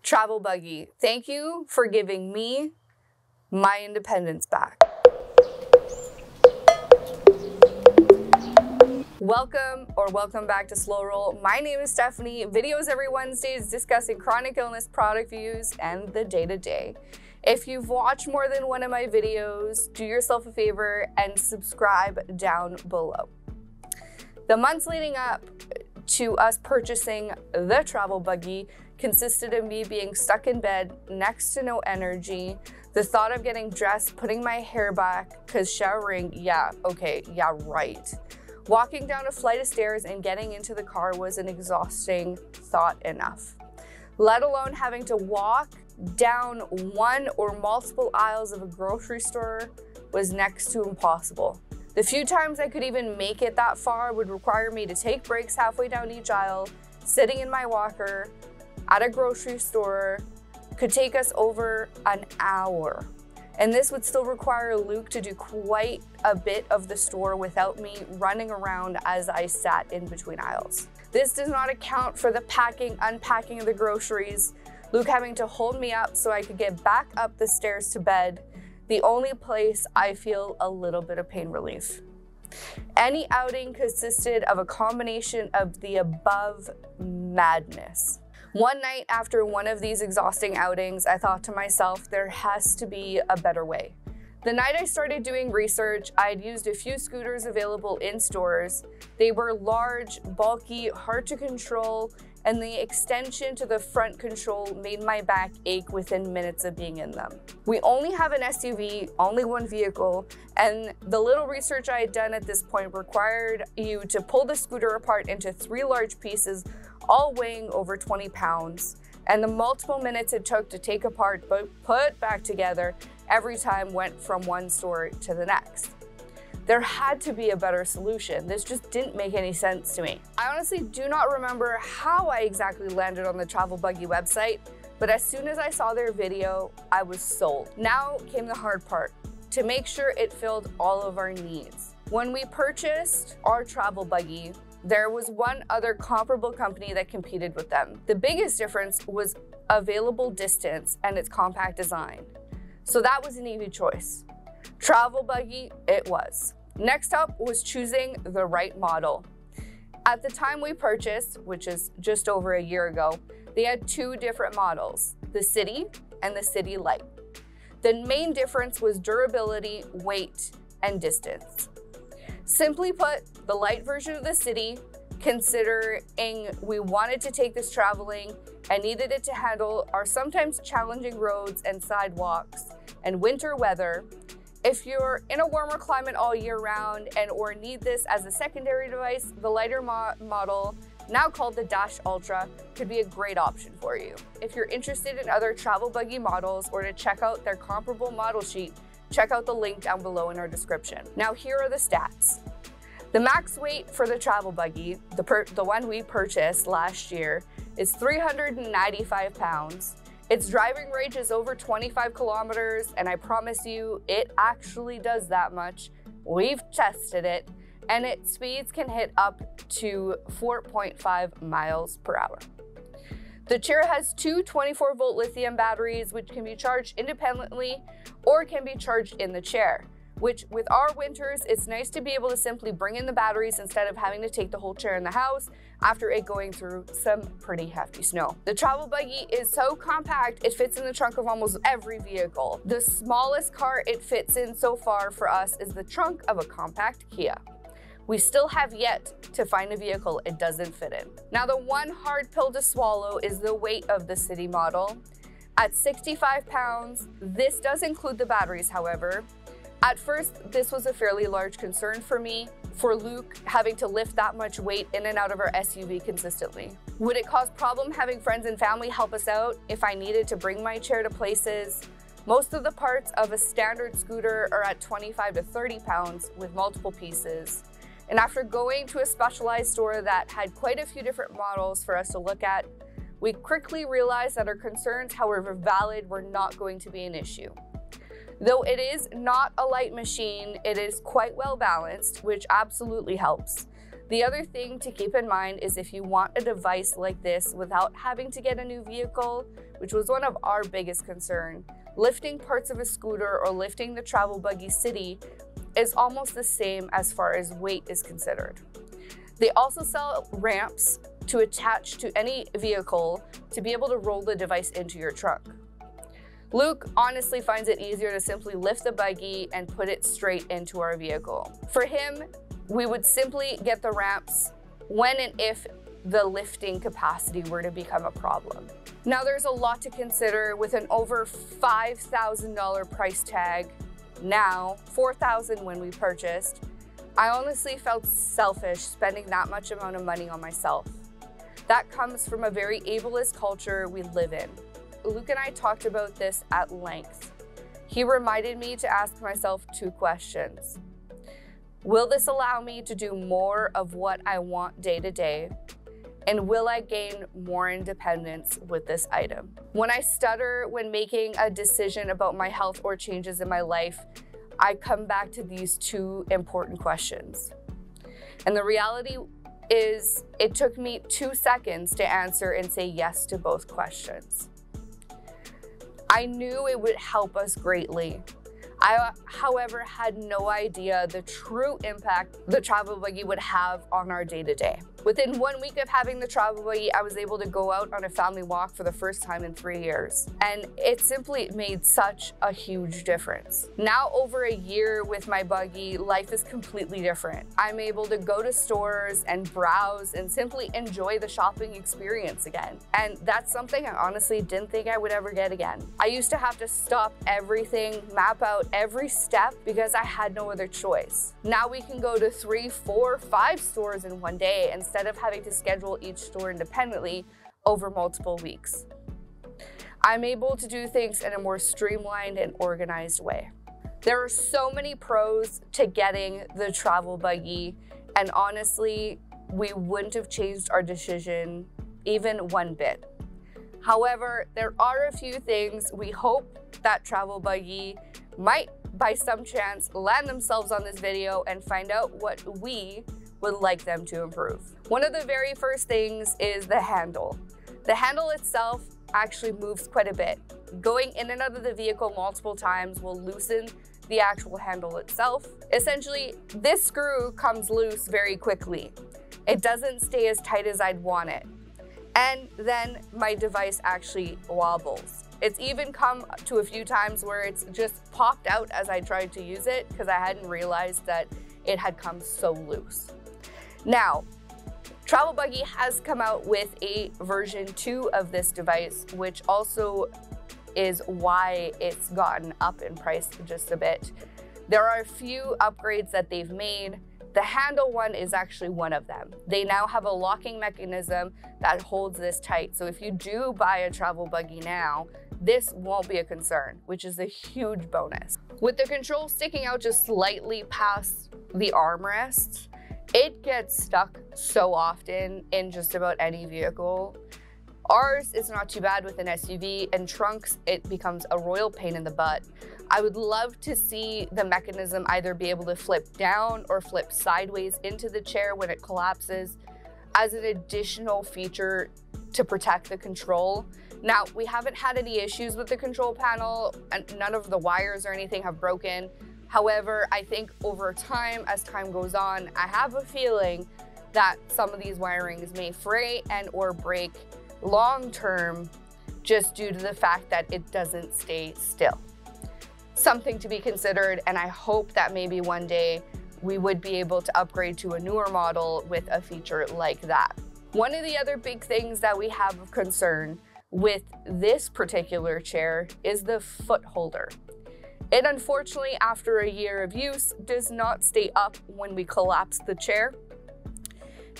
Travel Buggy, thank you for giving me my independence back. Welcome back to Slow Roll. My name is Stephanie. Videos every Wednesdays discussing chronic illness, product reviews, and the day-to-day. If you've watched more than one of my videos, do yourself a favor and subscribe down below. The months leading up to us purchasing the Travel Buggy consisted of me being stuck in bed, next to no energy, the thought of getting dressed, putting my hair back, because showering, right. Walking down a flight of stairs and getting into the car was an exhausting thought enough, let alone having to walk down one or multiple aisles of a grocery store was next to impossible. The few times I could even make it that far would require me to take breaks halfway down each aisle, sitting in my walker at a grocery store could take us over an hour. And this would still require Luke to do quite a bit of the store without me running around as I sat in between aisles. This does not account for the packing, unpacking of the groceries, Luke having to hold me up so I could get back up the stairs to bed, the only place I feel a little bit of pain relief. Any outing consisted of a combination of the above madness. One night after one of these exhausting outings, I thought to myself, there has to be a better way. The night I started doing research, I had used a few scooters available in stores. They were large, bulky, hard to control, and the extension to the front control made my back ache within minutes of being in them. We only have an SUV, only one vehicle, and the little research I had done at this point required you to pull the scooter apart into 3 large pieces, all weighing over 20 pounds, and the multiple minutes it took to take apart but put back together every time went from one store to the next. There had to be a better solution. This just didn't make any sense to me. I honestly do not remember how I exactly landed on the Travel Buggy website, but as soon as I saw their video, I was sold. Now came the hard part, to make sure it filled all of our needs. When we purchased our Travel Buggy, there was one other comparable company that competed with them. The biggest difference was available distance and its compact design. So that was an easy choice. Travel Buggy it was. Next up was choosing the right model. At the time we purchased, which is just over a year ago, they had 2 different models, the City and the City Light. The main difference was durability, weight, and distance. Simply put, the light version of the City, considering we wanted to take this traveling and needed it to handle our sometimes challenging roads and sidewalks and winter weather. If you're in a warmer climate all year round or need this as a secondary device, the lighter model, now called the Dash Ultra, could be a great option for you. If you're interested in other Travel Buggy models or to check out their comparable model sheet, check out the link down below in our description. Now here are the stats. The max weight for the Travel Buggy, the one we purchased last year, is 395 pounds. Its driving range is over 25 kilometers, and I promise you, it actually does that much. We've tested it, and its speeds can hit up to 4.5 miles per hour. The chair has 2 24-volt lithium batteries, which can be charged independently or can be charged in the chair, which with our winters, it's nice to be able to simply bring in the batteries instead of having to take the whole chair in the house after it going through some pretty hefty snow. The Travel Buggy is so compact, it fits in the trunk of almost every vehicle. The smallest car it fits in so far for us is the trunk of a compact Kia. We still have yet to find a vehicle it doesn't fit in. Now, the one hard pill to swallow is the weight of the City model. At 65 pounds, this does include the batteries, however. At first, this was a fairly large concern for me, for Luke having to lift that much weight in and out of our SUV consistently. Would it cause problem having friends and family help us out if I needed to bring my chair to places? Most of the parts of a standard scooter are at 25 to 30 pounds with multiple pieces. And after going to a specialized store that had quite a few different models for us to look at, we quickly realized that our concerns, however valid, were not going to be an issue. Though it is not a light machine, it is quite well balanced, which absolutely helps. The other thing to keep in mind is if you want a device like this without having to get a new vehicle, which was one of our biggest concerns, lifting parts of a scooter or lifting the travel buggy city is almost the same as far as weight is considered. They also sell ramps to attach to any vehicle to be able to roll the device into your trunk. Luke honestly finds it easier to simply lift the buggy and put it straight into our vehicle. For him, we would simply get the ramps when and if the lifting capacity were to become a problem. Now there's a lot to consider with an over $5,000 price tag, now $4,000 when we purchased. I honestly felt selfish spending that much amount of money on myself. That comes from a very ableist culture we live in. Luke and I talked about this at length. He reminded me to ask myself 2 questions. Will this allow me to do more of what I want day to day? And will I gain more independence with this item? When I stutter when making a decision about my health or changes in my life, I come back to these 2 important questions. And the reality is, it took me 2 seconds to answer and say yes to both questions. I knew it would help us greatly. I, however, had no idea the true impact the travel buggy would have on our day-to-day. Within 1 week of having the travel buggy, I was able to go out on a family walk for the first time in 3 years. And it simply made such a huge difference. Now, over a year with my buggy, life is completely different. I'm able to go to stores and browse and simply enjoy the shopping experience again. And that's something I honestly didn't think I would ever get again. I used to have to stop everything, map out every step because I had no other choice. Now we can go to 3, 4, 5 stores in one day instead of having to schedule each store independently over multiple weeks. I'm able to do things in a more streamlined and organized way. There are so many pros to getting the travel buggy, and honestly, we wouldn't have changed our decision even one bit. However, there are a few things we hope that travel buggy might, by some chance, land themselves on this video and find out what we would like them to improve. One of the very first things is the handle. The handle itself actually moves quite a bit. Going in and out of the vehicle multiple times will loosen the actual handle itself. Essentially, this screw comes loose very quickly. It doesn't stay as tight as I'd want it. And then my device actually wobbles. It's even come to a few times where it's just popped out as I tried to use it because I hadn't realized that it had come so loose. Now, Travel Buggy has come out with a version 2 of this device, which also is why it's gotten up in price just a bit. There are a few upgrades that they've made. The handle one is actually one of them. They now have a locking mechanism that holds this tight. So if you do buy a Travel Buggy now, this won't be a concern, which is a huge bonus. With the control sticking out just slightly past the armrests, it gets stuck so often in just about any vehicle. Ours is not too bad with an SUV, and trunks, it becomes a royal pain in the butt. I would love to see the mechanism either be able to flip down or flip sideways into the chair when it collapses as an additional feature to protect the control. Now, we haven't had any issues with the control panel, and none of the wires or anything have broken. However, I think over time, as time goes on, I have a feeling that some of these wirings may fray and or break long term just due to the fact that it doesn't stay still. Something to be considered, and I hope that maybe one day we would be able to upgrade to a newer model with a feature like that. One of the other big things that we have of concern with this particular chair is the foot holder. It unfortunately, after a year of use, does not stay up when we collapse the chair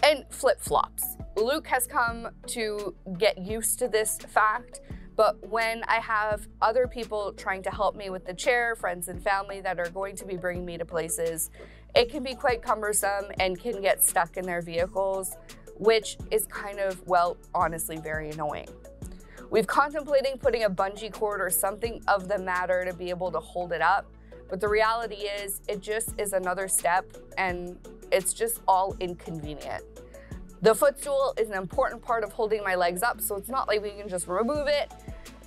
and flip-flops. Luke has come to get used to this fact, but when I have other people trying to help me with the chair, friends and family that are going to be bringing me to places, it can be quite cumbersome and can get stuck in their vehicles, which is kind of, well, honestly very annoying. We've contemplating putting a bungee cord or something of the matter to be able to hold it up, But the reality is it just is another step and it's just all inconvenient. The footstool is an important part of holding my legs up, so it's not like we can just remove it.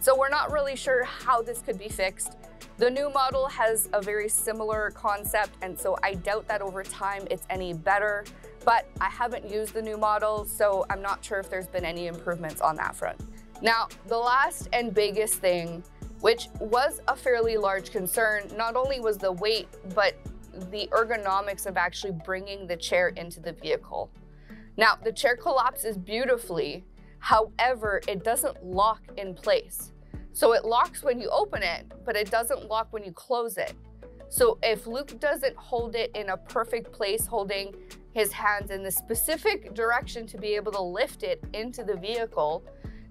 So we're not really sure how this could be fixed. The new model has a very similar concept, and so I doubt that over time it's any better, but I haven't used the new model, so I'm not sure if there's been any improvements on that front. Now, the last and biggest thing, which was a fairly large concern, not only was the weight, but the ergonomics of actually bringing the chair into the vehicle. Now, the chair collapses beautifully, however, it doesn't lock in place. So it locks when you open it, but it doesn't lock when you close it. So if Luke doesn't hold it in a perfect place, holding his hands in the specific direction to be able to lift it into the vehicle,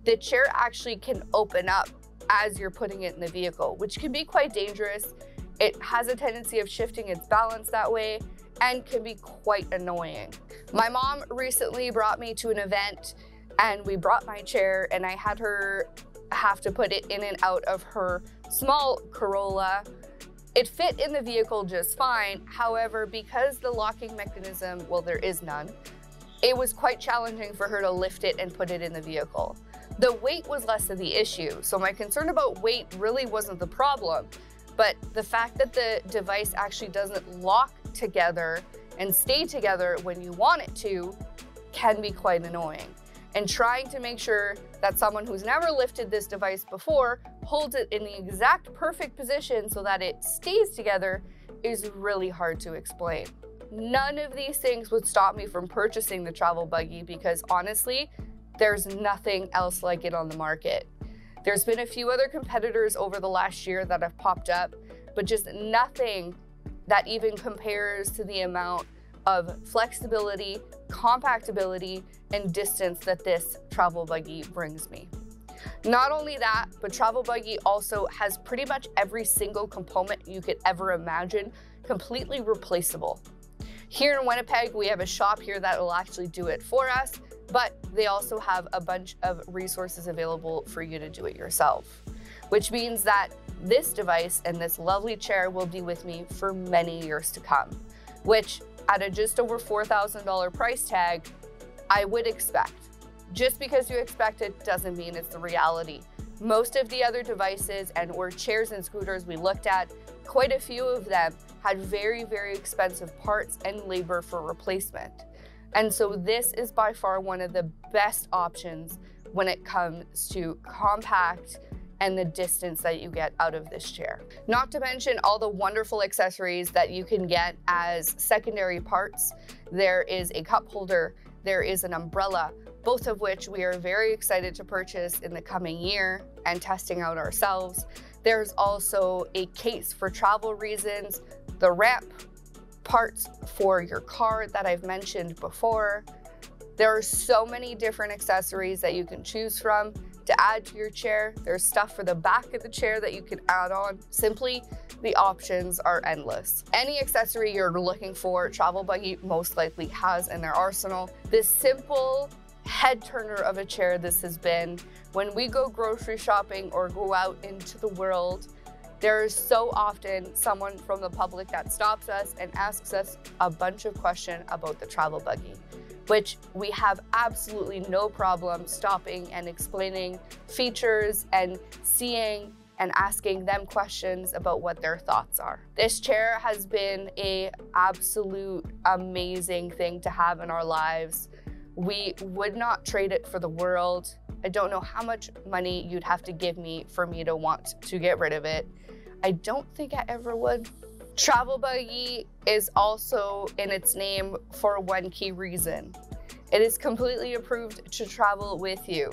the chair actually can open up as you're putting it in the vehicle, which can be quite dangerous. It has a tendency of shifting its balance that way and can be quite annoying. My mom recently brought me to an event and we brought my chair and I had her have to put it in and out of her small Corolla. It fit in the vehicle just fine. However, because the locking mechanism, well, there is none, it was quite challenging for her to lift it and put it in the vehicle. The weight was less of the issue. So my concern about weight really wasn't the problem, but the fact that the device actually doesn't lock together and stay together when you want it to can be quite annoying. And trying to make sure that someone who's never lifted this device before holds it in the exact perfect position so that it stays together is really hard to explain. None of these things would stop me from purchasing the travel buggy because honestly, there's nothing else like it on the market. There's been a few other competitors over the last year that have popped up, but just nothing that even compares to the amount of flexibility, compactability, and distance that this travel buggy brings me. Not only that, but travel buggy also has pretty much every single component you could ever imagine completely replaceable. Here in Winnipeg, we have a shop here that will actually do it for us, but they also have a bunch of resources available for you to do it yourself, which means that this device and this lovely chair will be with me for many years to come, which at a just over $4,000 price tag, I would expect. Just because you expect it doesn't mean it's the reality. Most of the other devices or chairs and scooters we looked at, quite a few of them had very, very expensive parts and labor for replacement. And so this is by far one of the best options when it comes to compact and the distance that you get out of this chair. Not to mention all the wonderful accessories that you can get as secondary parts. There is a cup holder, there is an umbrella, both of which we are very excited to purchase in the coming year and testing out ourselves. There's also a case for travel reasons, the ramp parts for your car that I've mentioned before. There are so many different accessories that you can choose from to add to your chair. There's stuff for the back of the chair that you can add on. Simply, the options are endless. Any accessory you're looking for, Travel Buggy most likely has in their arsenal. This simple head turner of a chair this has been. When we go grocery shopping or go out into the world, there is so often someone from the public that stops us and asks us a bunch of questions about the Travel Buggy, which we have absolutely no problem stopping and explaining features and seeing and asking them questions about what their thoughts are. This chair has been an absolute amazing thing to have in our lives. We would not trade it for the world. I don't know how much money you'd have to give me for me to want to get rid of it. I don't think I ever would. Travel Buggy is also in its name for one key reason. It is completely approved to travel with you.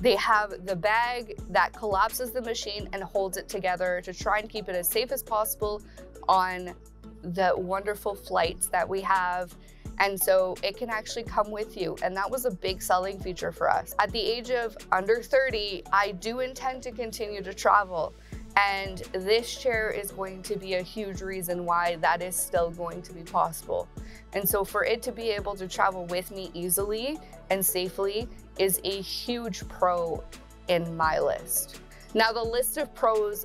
They have the bag that collapses the machine and holds it together to try and keep it as safe as possible on the wonderful flights that we have. And so it can actually come with you. And that was a big selling feature for us. At the age of under 30, I do intend to continue to travel. And this chair is going to be a huge reason why that is still going to be possible. And so for it to be able to travel with me easily and safely is a huge pro in my list. Now the list of pros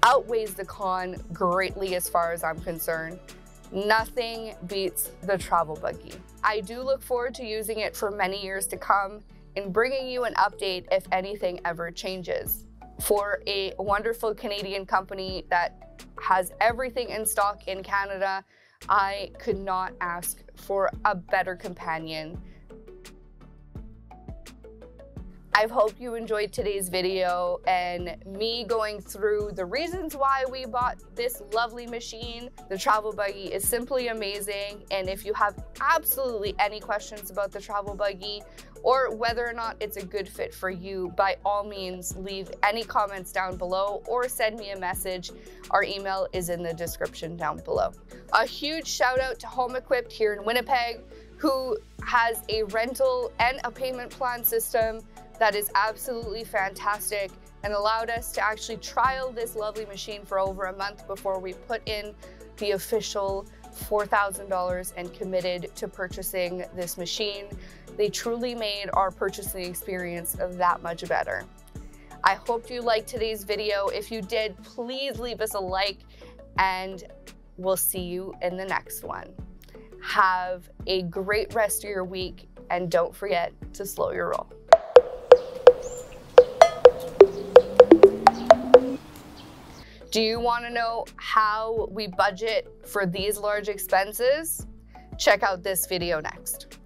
outweighs the con greatly as far as I'm concerned. Nothing beats the travel buggy. I do look forward to using it for many years to come and bringing you an update if anything ever changes. For a wonderful Canadian company that has everything in stock in Canada, I could not ask for a better companion. I hope you enjoyed today's video and me going through the reasons why we bought this lovely machine. The travel buggy is simply amazing, and if you have absolutely any questions about the travel buggy or whether or not it's a good fit for you, by all means leave any comments down below or send me a message. Our email is in the description down below. A huge shout out to Home Equipped here in Winnipeg, who has a rental and a payment plan system that is absolutely fantastic and allowed us to actually trial this lovely machine for over a month before we put in the official $4,000 and committed to purchasing this machine. They truly made our purchasing experience that much better. I hope you liked today's video. If you did, please leave us a like, and we'll see you in the next one. Have a great rest of your week, and don't forget to slow your roll. Do you want to know how we budget for these large expenses? Check out this video next.